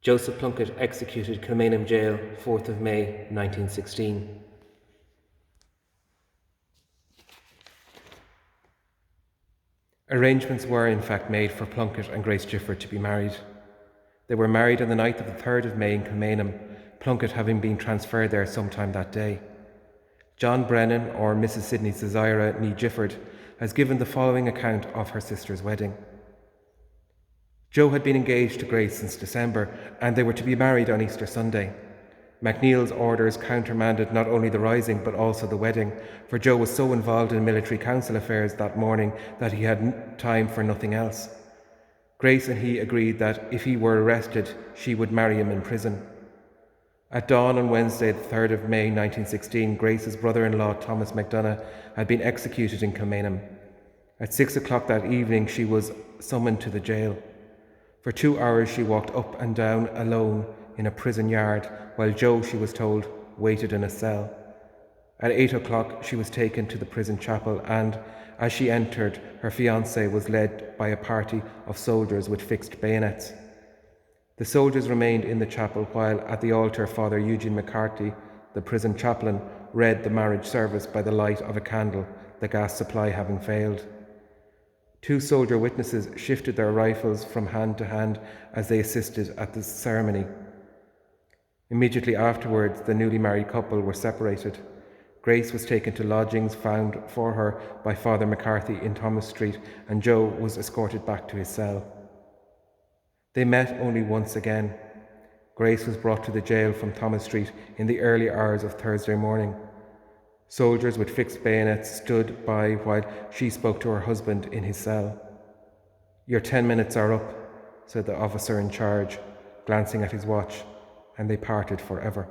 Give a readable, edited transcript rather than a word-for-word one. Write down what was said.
Joseph Plunkett executed, Kilmainham Gaol, 4th of May 1916. Arrangements were in fact made for Plunkett and Grace Gifford to be married. They were married on the night of the 3rd of May in Kilmainham, Plunkett having been transferred there sometime that day. John Brennan, or Mrs. Sidney Czira, née Gifford, has given the following account of her sister's wedding. Joe had been engaged to Grace since December, and they were to be married on Easter Sunday. MacNeill's orders countermanded not only the rising but also the wedding, for Joe was so involved in military council affairs that morning that he had time for nothing else. Grace and he agreed that if he were arrested, she would marry him in prison. At dawn on Wednesday, the 3rd of May 1916, Grace's brother-in-law, Thomas MacDonagh, had been executed in Kilmainham. At 6 o'clock that evening, she was summoned to the jail. For 2 hours she walked up and down alone in a prison yard, while Joe, she was told, waited in a cell. At 8 o'clock she was taken to the prison chapel, and as she entered, her fiancé was led by a party of soldiers with fixed bayonets. The soldiers remained in the chapel while at the altar Father Eugene McCarthy, the prison chaplain, read the marriage service by the light of a candle, the gas supply having failed. 2 soldier witnesses shifted their rifles from hand to hand as they assisted at the ceremony. Immediately afterwards, the newly married couple were separated. Grace was taken to lodgings found for her by Father McCarthy in Thomas Street, and Joe was escorted back to his cell. They met only once again. Grace was brought to the jail from Thomas Street in the early hours of Thursday morning. Soldiers with fixed bayonets stood by while she spoke to her husband in his cell. "Your 10 minutes are up," said the officer in charge, glancing at his watch, and they parted forever.